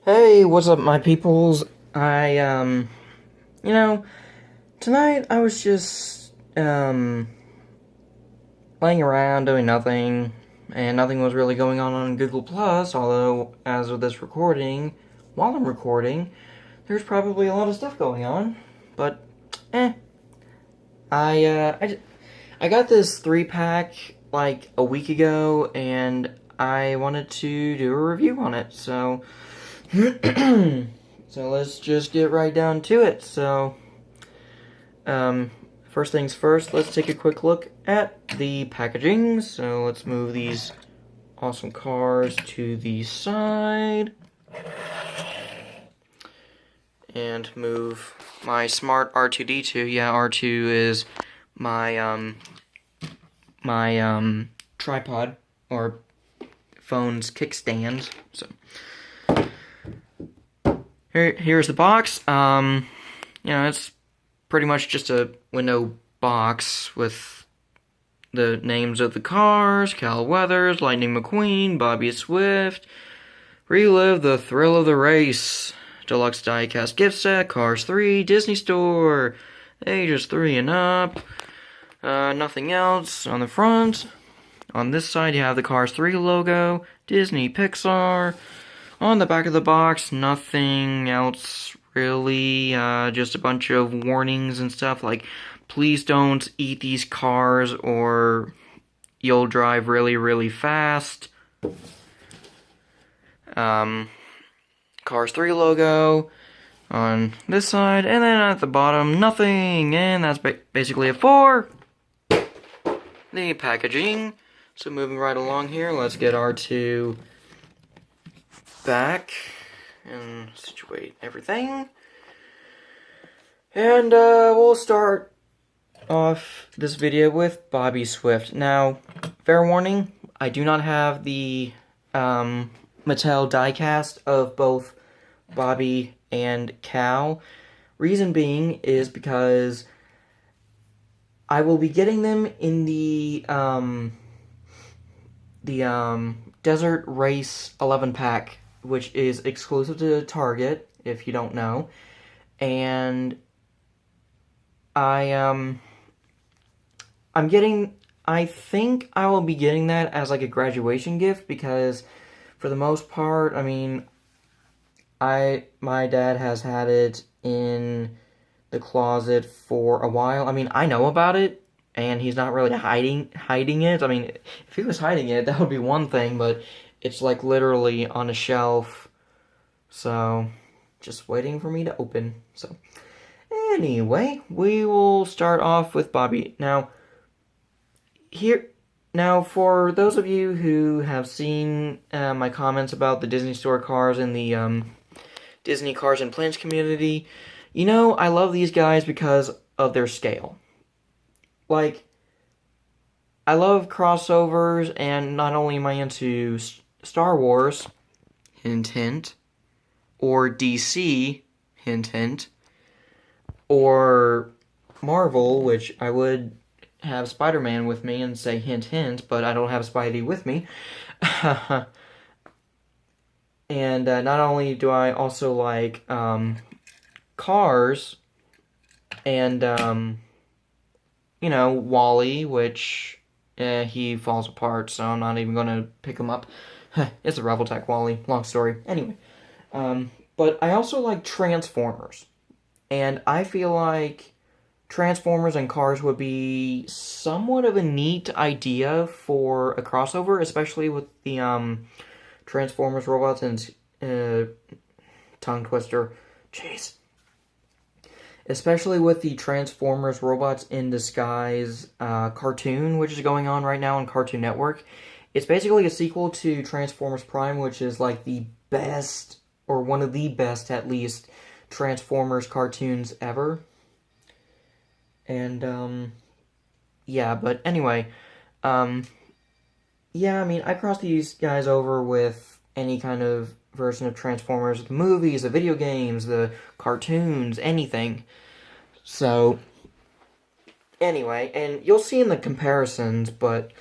Hey, what's up, my peoples? You know, tonight I was just, laying around doing nothing, and nothing was really going on Google Plus, although, as of this recording, while I'm recording, there's probably a lot of stuff going on, but, eh. I got this 3-pack, like, a week ago, and I wanted to do a review on it, so... So let's just get right down to it. So, first things first, let's take a quick look at the packaging. So let's move these awesome cars to the side. And move my smart R2-D2. Yeah, R2 is my, tripod, or phone's kickstand. So... Here's the box. It's pretty much just a window box with the names of the cars: Cal Weathers, Lightning McQueen, Bobby Swift, Relive the Thrill of the Race, Deluxe Diecast Gift Set, Cars 3, Disney Store, ages 3 and up, nothing else on the front. On this side you have the Cars 3 logo, Disney, Pixar. On the back of the box, nothing else really, just a bunch of warnings and stuff like, please don't eat these cars or you'll drive really, really fast. Cars 3 logo on this side, and then at the bottom, nothing, and that's basically it for the packaging. So moving right along here, let's get R2 back and situate everything, and we'll start off this video with Bobby Swift. Now, fair warning, I do not have the Mattel diecast of both Bobby and Cal. Reason being is because I will be getting them in the Desert Race 11-pack, which is exclusive to Target, if you don't know. And I think I will be getting that as like a graduation gift, because for the most part, I mean, my dad has had it in the closet for a while. I mean, I know about it, and he's not really hiding it. I mean, if he was hiding it, that would be one thing, but it's like literally on a shelf, so just waiting for me to open. So anyway, we will start off with Bobby. Now, for those of you who have seen my comments about the Disney Store cars and the Disney Cars and Planes community, you know I love these guys because of their scale. Like, I love crossovers, and not only am I into Star Wars, hint hint, or DC, hint hint, or Marvel, which I would have Spider-Man with me and say hint hint, but I don't have Spidey with me. And not only do I also like Cars and Wally, which he falls apart, so I'm not even going to pick him up. It's a Reveltech Wally, long story. Anyway, but I also like Transformers, and I feel like Transformers and Cars would be somewhat of a neat idea for a crossover, especially with the Transformers robots and tongue twister. Jeez. Especially with the Transformers Robots in Disguise cartoon, which is going on right now on Cartoon Network. It's basically a sequel to Transformers Prime, which is like the best, or one of the best at least, Transformers cartoons ever. And, yeah, but anyway, yeah, I mean, I cross these guys over with any kind of version of Transformers, the movies, the video games, the cartoons, anything. So, anyway, and you'll see in the comparisons, but,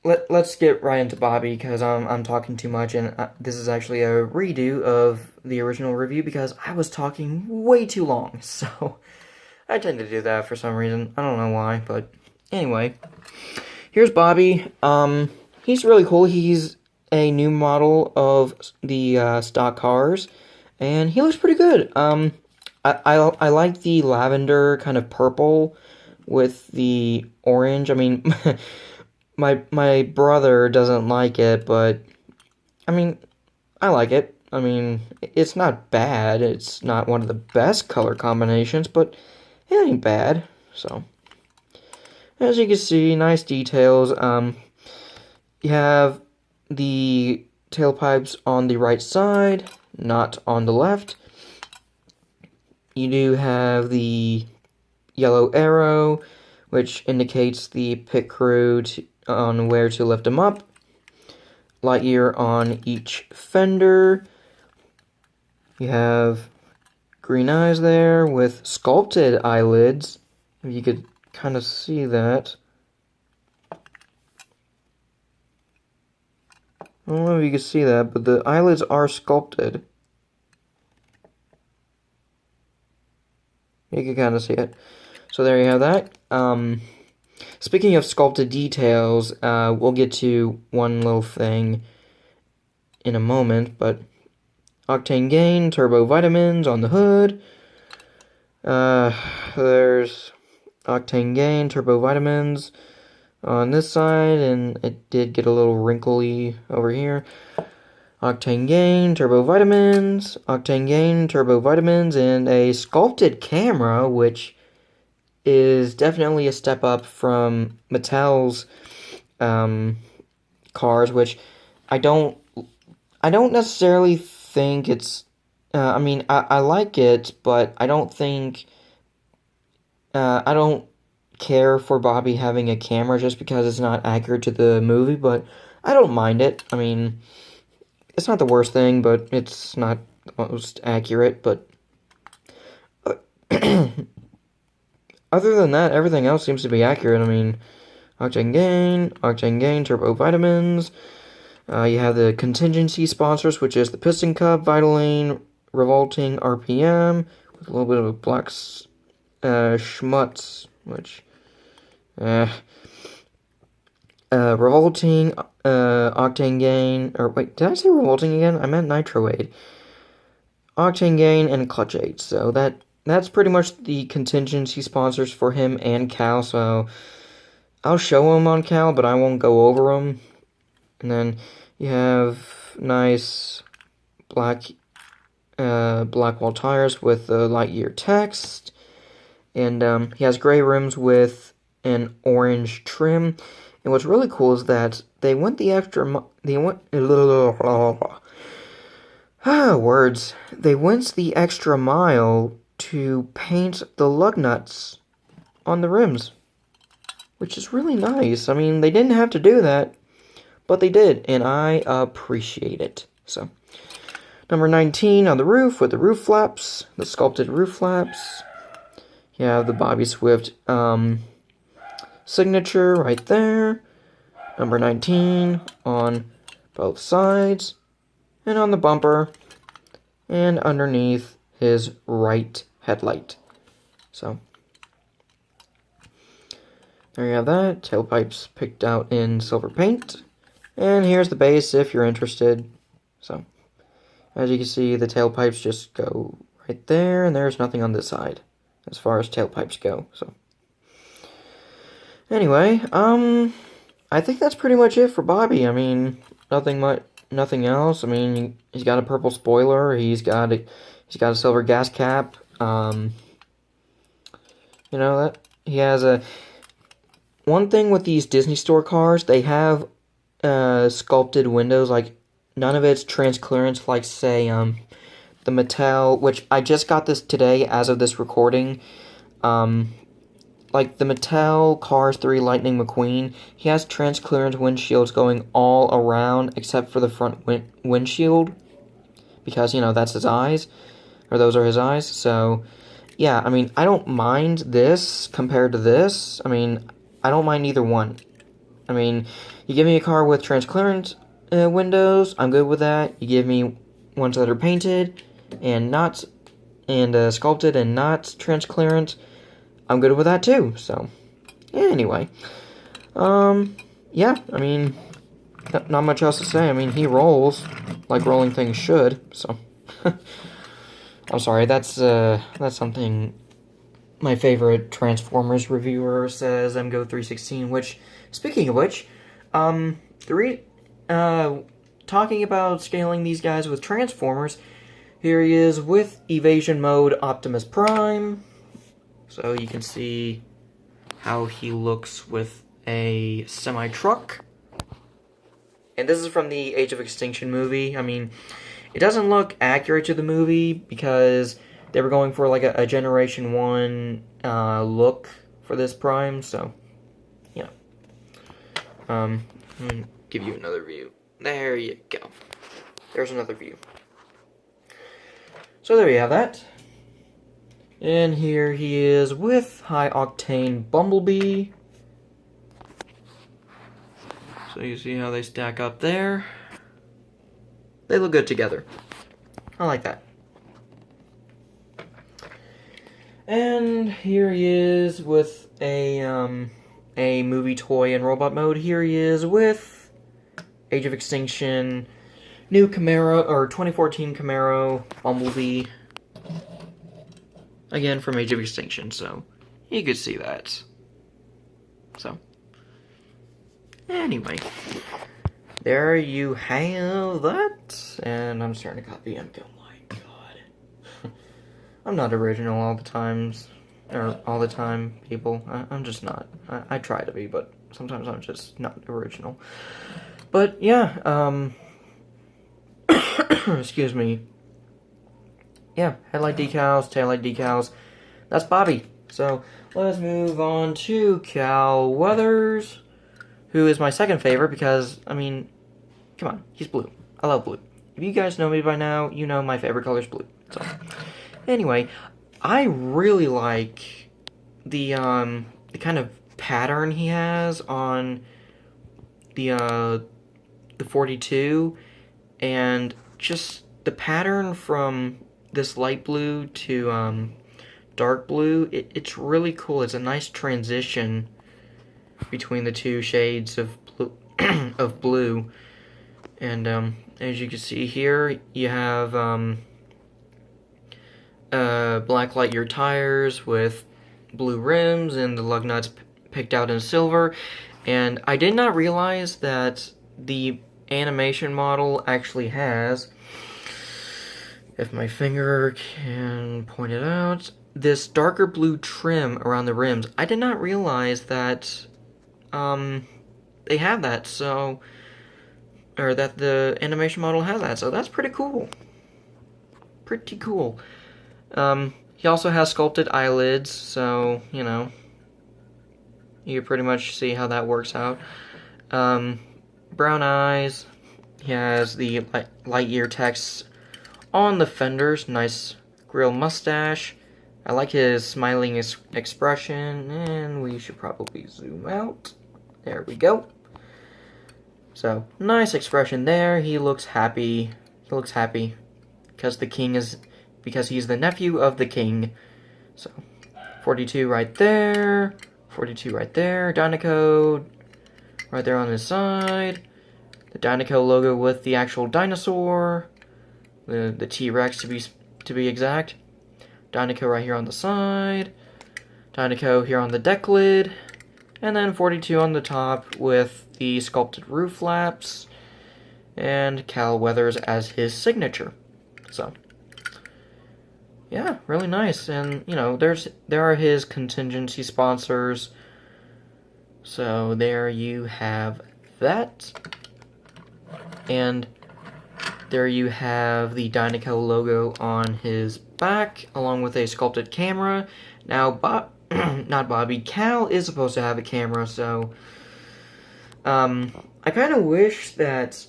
let's get right into Bobby because I'm talking too much, and this is actually a redo of the original review because I was talking way too long. So I tend to do that for some reason. I don't know why, but anyway, here's Bobby. He's really cool. He's a new model of the stock cars, and he looks pretty good. I like the lavender kind of purple with the orange. I mean, my brother doesn't like it, but I mean, I like it. I mean, it's not bad. It's not one of the best color combinations, but it ain't bad. So, as you can see, nice details. You have the tailpipes on the right side, not on the left. You do have the yellow arrow, which indicates the pit crew on where to lift them up. Light year on each fender. You have green eyes there with sculpted eyelids. If you could kind of see that. I don't know if you can see that, but the eyelids are sculpted. You can kind of see it. So there you have that. Speaking of sculpted details, we'll get to one little thing in a moment, but octane gain, turbo vitamins on the hood. There's octane gain, turbo vitamins on this side, and it did get a little wrinkly over here. Octane gain, turbo vitamins, octane gain, turbo vitamins, and a sculpted camera, which is definitely a step up from Mattel's cars, which I don't necessarily think it's. I mean, I like it, but I don't think. I don't care for Bobby having a camera just because it's not accurate to the movie, but I don't mind it. I mean, it's not the worst thing, but it's not the most accurate, but other than that, everything else seems to be accurate. I mean, octane gain, turbo vitamins. You have the contingency sponsors, which is the Piston Cup, Vitaline, Revolting RPM, with a little bit of a black schmutz, which Revolting, octane gain, or wait, did I say revolting again? I meant nitro aid. Octane gain and clutch aid. So that's pretty much the contingency sponsors for him and Cal. So I'll show them on Cal, but I won't go over them. And then you have nice black wall tires with the Lightyear text, and he has gray rims with an orange trim. And what's really cool is that they went the extra. They went words. They went the extra mile to paint the lug nuts on the rims, which is really nice. I mean, they didn't have to do that, but they did, and I appreciate it. So, number 19 on the roof with the roof flaps, the sculpted roof flaps. You have the Bobby Swift signature right there. Number 19 on both sides, and on the bumper, and underneath his right headlight. So, there you have that. Tailpipes picked out in silver paint. And here's the base if you're interested. So, as you can see, the tailpipes just go right there, and there's nothing on this side as far as tailpipes go. So, anyway, I think that's pretty much it for Bobby. I mean, nothing else. I mean, he's got a purple spoiler. He's got a silver gas cap. You know that he has a. One thing with these Disney Store cars, they have sculpted windows. Like, none of it's transclearance. Like, say, the Mattel, which I just got this today as of this recording. Like the Mattel Cars 3 Lightning McQueen, he has transclearance windshields going all around except for the front windshield, because, you know, that's his eyes, or those are his eyes. So, yeah, I mean, I don't mind this compared to this. I mean, I don't mind either one. I mean, You give me a car with transparent windows, I'm good with that. You give me ones that are painted and not sculpted and not transparent, I'm good with that too. So, yeah, anyway. Yeah, I mean, not much else to say. I mean, he rolls like rolling things should, so. I'm sorry, that's something my favorite Transformers reviewer says, MGO316, which, speaking of which, talking about scaling these guys with Transformers, here he is with Evasion Mode Optimus Prime. So you can see how he looks with a semi-truck. And this is from the Age of Extinction movie. I mean, it doesn't look accurate to the movie because they were going for like a Generation 1 look for this Prime, so, yeah. Let me give you another view. There you go. There's another view. So there you have that. And here he is with High Octane Bumblebee. So you see how they stack up there. They look good together. I like that. And here he is with a movie toy in robot mode. Here he is with Age of Extinction, new Camaro, or 2014 Camaro Bumblebee. Again, from Age of Extinction, so you could see that. So, anyway, there you have that. And I'm starting to copy MK. Oh my god. I'm not original all the times. Or all the time, people. I'm just not. I try to be, but sometimes I'm just not original. But, yeah, excuse me. Yeah, headlight decals, taillight decals. That's Bobby. So, let's move on to Cal Weathers, who is my second favorite because, I mean, come on, he's blue. I love blue. If you guys know me by now, you know my favorite color is blue. So, anyway, I really like the kind of pattern he has on the 42, and just the pattern from this light blue to dark blue. It's really cool. It's a nice transition between the two shades of blue. of blue. And as you can see here, you have black Lightyear tires with blue rims and the lug nuts picked out in silver. And I did not realize that the animation model actually has, if my finger can point it out, this darker blue trim around the rims. I did not realize that they have that, so, or that the animation model has that, so that's pretty cool. Pretty cool. He also has sculpted eyelids, so, you know, you pretty much see how that works out. Brown eyes. He has the Lightyear text on the fenders. Nice grill mustache. I like his smiling expression, and we should probably zoom out. There we go. So, nice expression there. He looks happy. He looks happy because because he's the nephew of the king. So, 42 right there. 42 right there. Dinoco right there on his side. The Dinoco logo with the actual dinosaur. The T-Rex to be exact. Dinoco right here on the side. Dinoco here on the deck lid. And then 42 on the top with the sculpted roof flaps. And Cal Weathers as his signature. So, yeah, really nice. And, you know, there are his contingency sponsors. So there you have that. And there you have the Dinoco logo on his back, along with a sculpted camera. Now, not Bobby, Cal is supposed to have a camera, so I kind of wish that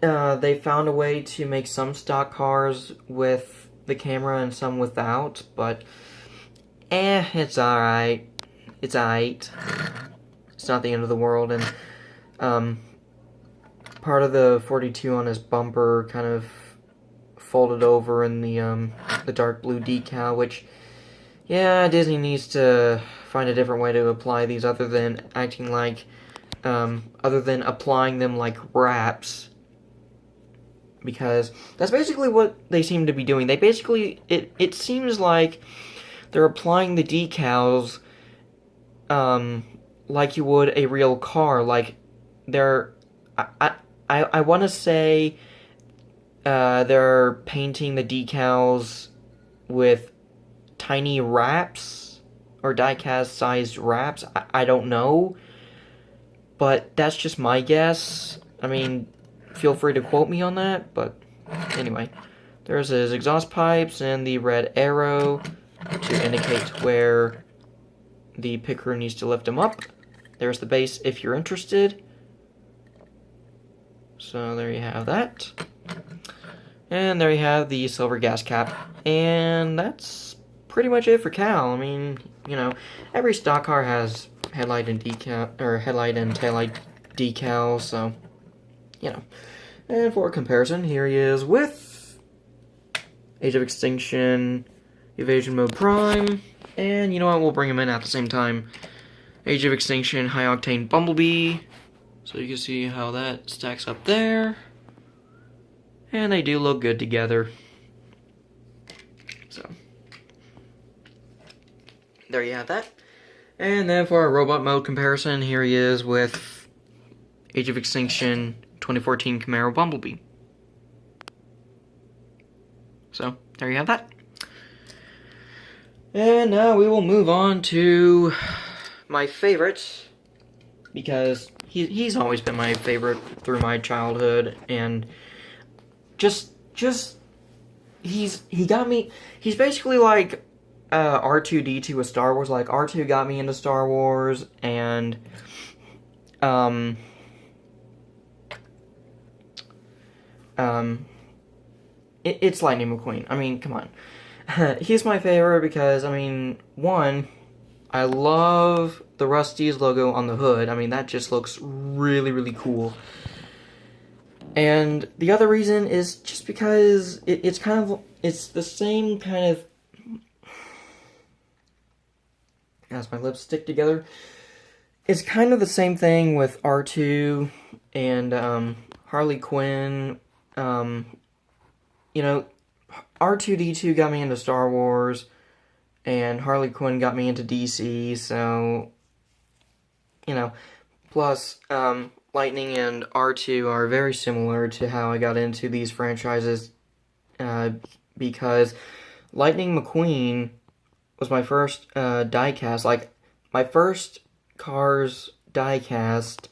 they found a way to make some stock cars with the camera and some without, but it's alright. It's alright. It's not the end of the world, and part of the 42 on his bumper kind of folded over in the dark blue decal, which, yeah, Disney needs to find a different way to apply these other than applying them like wraps, because that's basically what they seem to be doing. They basically, it seems like they're applying the decals like you would a real car. Like they're, I want to say they're painting the decals with tiny wraps or die-cast sized wraps. I don't know, but that's just my guess. I mean, feel free to quote me on that, but anyway, there's his exhaust pipes and the red arrow to indicate where the pit crew needs to lift him up. There's the base if you're interested. So there you have that. And there you have the silver gas cap. And that's pretty much it for Cal. I mean, you know, every stock car has headlight and taillight decals, so, you know. And for comparison, here he is with Age of Extinction, Evasion Mode Prime, and you know what, we'll bring him in at the same time. Age of Extinction, High Octane Bumblebee, so you can see how that stacks up there. And they do look good together. So, there you have that. And then for our robot mode comparison, here he is with Age of Extinction 2014 Camaro Bumblebee. So, there you have that. And now we will move on to my favorite, because he's always been my favorite through my childhood, and he got me. He's basically like R2-D2 with Star Wars. Like R2 got me into Star Wars, and it's Lightning McQueen. I mean, come on. He's my favorite because, I mean, one, I love the Rusty's logo on the hood. I mean, that just looks really, really cool. And the other reason is just because it's the same kind of, as my lips stick together, it's kind of the same thing with R2 and Harley Quinn. You know, R2-D2 got me into Star Wars, and Harley Quinn got me into DC, so, you know, plus, Lightning and R2 are very similar to how I got into these franchises, because Lightning McQueen was my first diecast. Like, my first Cars diecast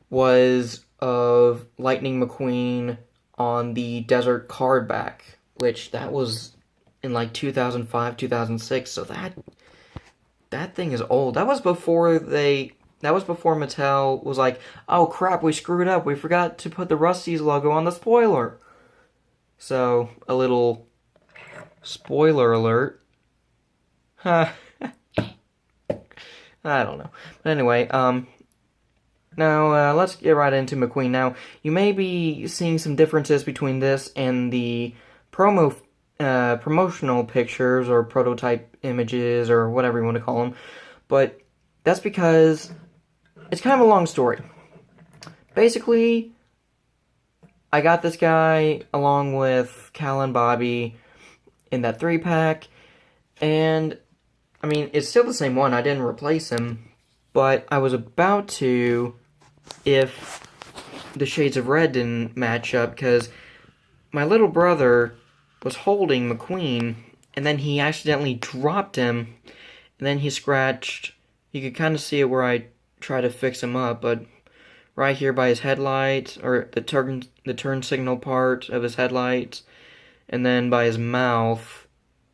was of Lightning McQueen on the Desert card back, which that was in like 2005, 2006, so that thing is old. That was before Mattel was like, oh crap, we screwed up, we forgot to put the Rusty's logo on the spoiler. So, a little spoiler alert. I don't know. But anyway, now let's get right into McQueen. Now, you may be seeing some differences between this and the promotional pictures or prototype images or whatever you want to call them, but that's because it's kind of a long story. Basically, I got this guy along with Cal and Bobby in that 3-pack, and I mean, it's still the same one. I didn't replace him, but I was about to if the shades of red didn't match up, because my little brother was holding McQueen, and then he accidentally dropped him, and then he scratched. You could kind of see it where I try to fix him up, but right here by his headlight, or the turn signal part of his headlights, and then by his mouth.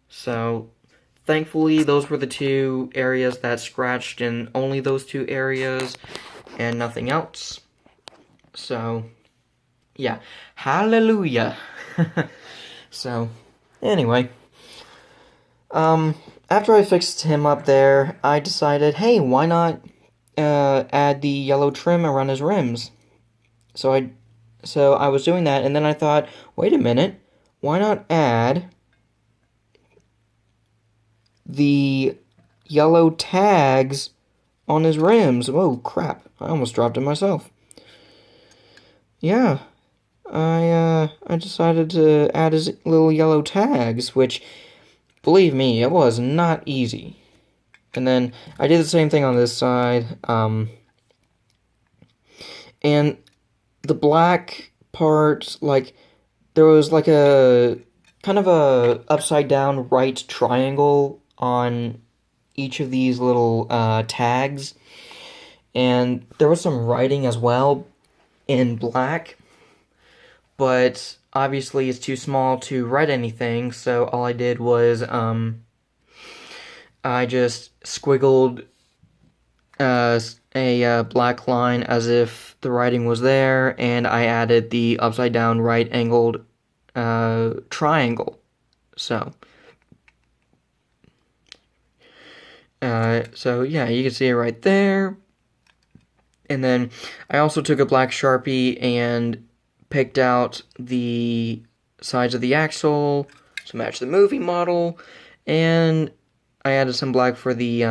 So, thankfully, those were the two areas that scratched, and only those two areas, and nothing else. So, yeah. Hallelujah! So, anyway. After I fixed him up there, I decided, hey, why not add the yellow trim around his rims. So I was doing that, and then I thought, wait a minute, why not add the yellow tags on his rims? Whoa, crap! I almost dropped it myself. Yeah, I decided to add his little yellow tags, which, believe me, it was not easy. And then I did the same thing on this side, and the black part, like, there was like a kind of a upside down right triangle on each of these little tags, and there was some writing as well in black, but obviously it's too small to write anything, so all I did was I just squiggled a black line as if the writing was there, and I added the upside down right angled triangle. So yeah, you can see it right there. And then I also took a black Sharpie and picked out the sides of the axle to match the movie model, and I added some black for the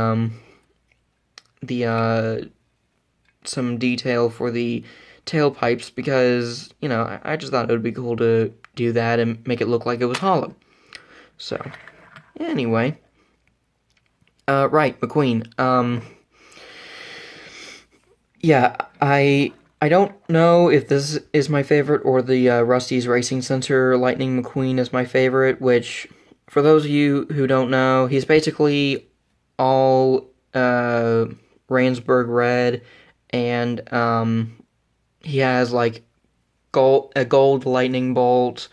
some detail for the tailpipes, because, you know, I just thought it would be cool to do that and make it look like it was hollow. So, anyway. Right, McQueen. Yeah, I don't know if this is my favorite or the Rusty's Racing Center Lightning McQueen is my favorite, which, for those of you who don't know, he's basically all Rainsburg red, and he has like a gold lightning bolt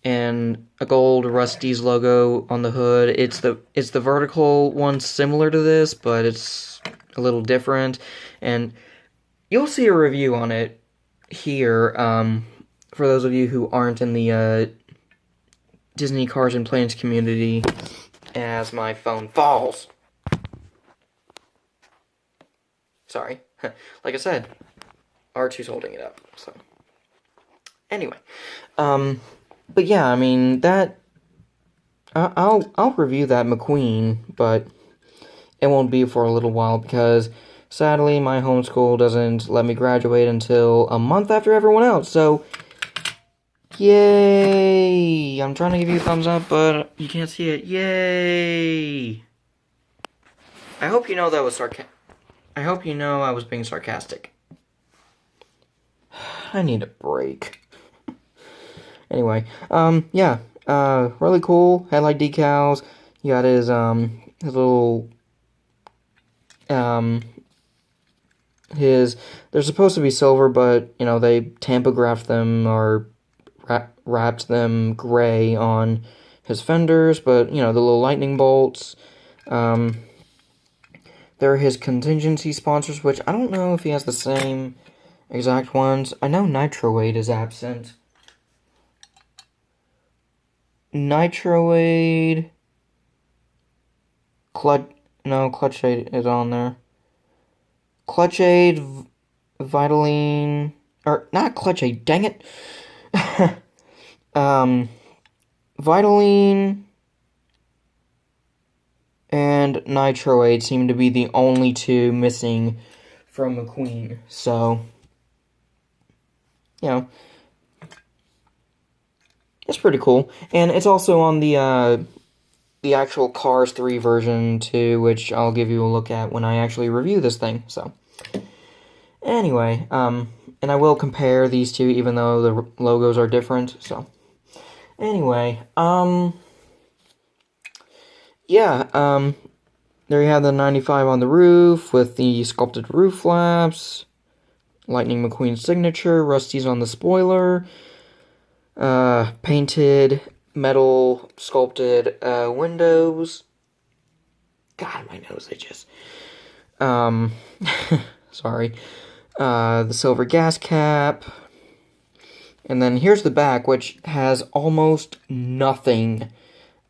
and a gold Rusty's logo on the hood. It's the vertical one similar to this, but it's a little different, and you'll see a review on it here, for those of you who aren't in the Disney Cars and Planes community, as my phone falls. Sorry. Like I said, R2's holding it up, so. Anyway. But yeah, I mean, that... I'll review that McQueen, but it won't be for a little while, because sadly, my homeschool doesn't let me graduate until a month after everyone else, so... Yay! I'm trying to give you a thumbs up, but you can't see it. Yay! I hope you know that was I hope you know I was being sarcastic. I need a break. Anyway, yeah, really cool headlight decals. You got his little, they're supposed to be silver, but, you know, they tampographed them or wrapped them gray on his fenders, but, you know, the little lightning bolts, they're his contingency sponsors, which I don't know if he has the same exact ones. I know Nitroaid is absent. Nitroaid... Clutch Aid is on there. Clutch Aid, Vitaline... Or, not Clutch Aid, dang it! Vitaline and Nitroaid seem to be the only two missing from McQueen, so, you know, it's pretty cool. And it's also on the actual Cars 3 version too, which I'll give you a look at when I actually review this thing, so. Anyway, and I will compare these two even though the logos are different, so. Anyway, yeah, there you have the 95 on the roof with the sculpted roof flaps, Lightning McQueen's signature, Rusty's on the spoiler, painted metal sculpted windows. God, my nose itches. Sorry. The silver gas cap. And then here's the back, which has almost nothing.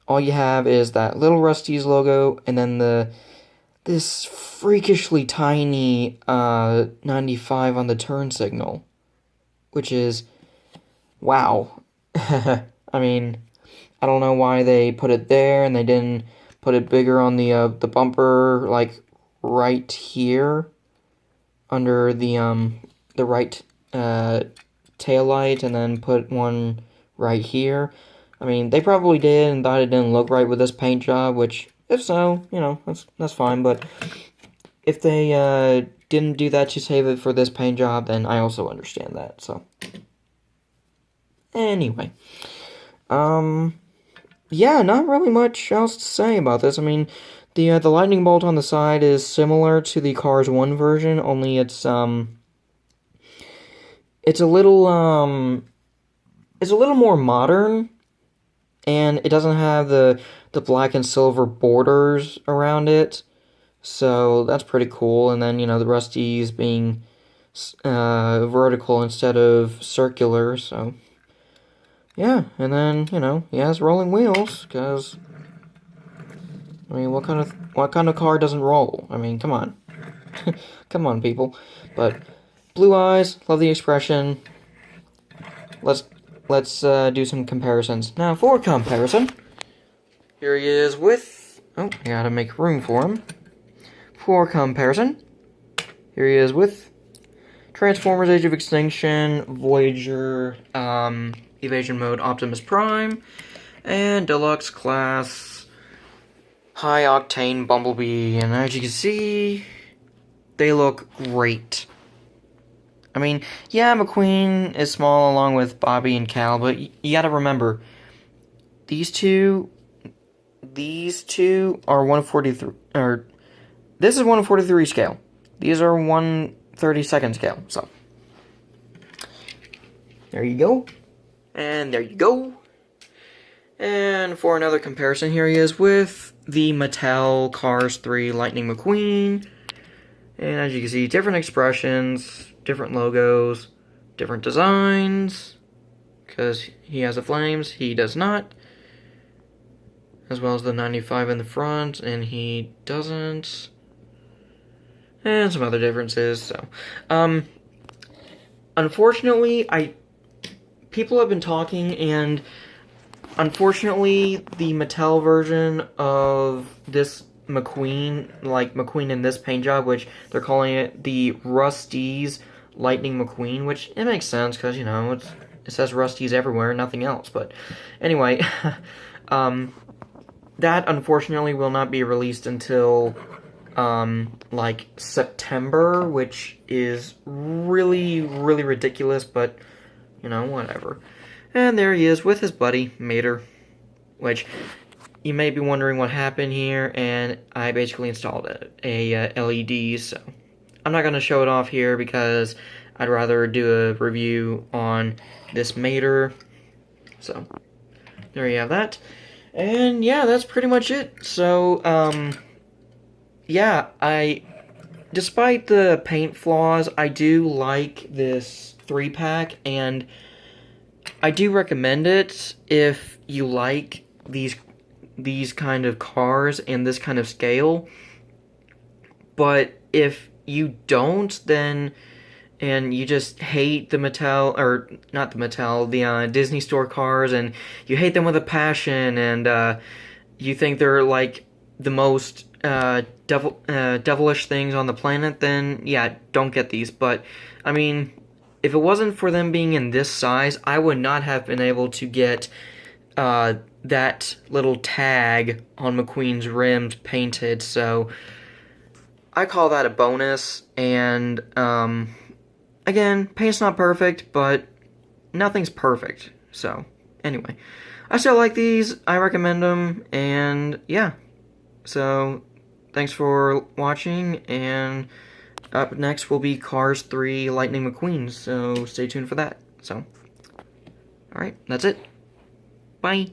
All you have is that little Rusty's logo, and then the this freakishly tiny 95 on the turn signal, which is wow. I mean, I don't know why they put it there and they didn't put it bigger on the bumper, like right here under the right tail light, and then put one right here. I mean, they probably did and thought it didn't look right with this paint job, which, if so, you know, that's fine. But if they didn't do that to save it for this paint job, then I also understand that. So anyway, yeah, not really much else to say about this. I mean, the lightning bolt on the side is similar to the Cars 1 version, only it's a little more modern, and it doesn't have the black and silver borders around it. So that's pretty cool. And then, you know, the Rusty's being vertical instead of circular, so yeah. And then, you know, he has rolling wheels, because I mean, what kind of car doesn't roll? I mean, come on. Come on, people. But blue eyes, love the expression. Let's do some comparisons. Now, for comparison, here he is with, oh, I gotta make room for him. For comparison, here he is with Transformers Age of Extinction, Voyager, Evasion Mode Optimus Prime, and Deluxe Class High Octane Bumblebee. And as you can see, they look great. I mean, yeah, McQueen is small along with Bobby and Cal, but you gotta remember, these two are 143, or this is 143 scale. These are 1/32 scale, so there you go. And there you go. And for another comparison, here he is with the Mattel Cars 3 Lightning McQueen. And as you can see, different expressions, different logos, different designs, because he has the flames, he does not. As well as the 95 in the front, and he doesn't. And some other differences, so. Unfortunately, people have been talking, and unfortunately, the Mattel version of this McQueen, like McQueen in this paint job, which they're calling it the Rusty's Lightning McQueen, which it makes sense, because, you know, it says Rusty's everywhere, nothing else, but anyway, that unfortunately will not be released until like September, which is really, really ridiculous, but, you know, whatever. And there he is with his buddy, Mater, which you may be wondering what happened here, and I basically installed a LED, so I'm not going to show it off here because I'd rather do a review on this Mater, so there you have that. And yeah, that's pretty much it. So, yeah, despite the paint flaws, I do like this 3-pack, and I do recommend it if you like these kind of cars and this kind of scale. But if you don't, then, and you just hate the Mattel, or not the Mattel, the Disney Store cars, and you hate them with a passion, and you think they're like the most devilish things on the planet, then yeah, don't get these. But I mean, if it wasn't for them being in this size, I would not have been able to get that little tag on McQueen's rims painted, so I call that a bonus. And again, paint's not perfect, but nothing's perfect. So anyway, I still like these, I recommend them, and yeah. So thanks for watching, and up next will be Cars 3 Lightning McQueen, so stay tuned for that. So, alright, that's it. Bye.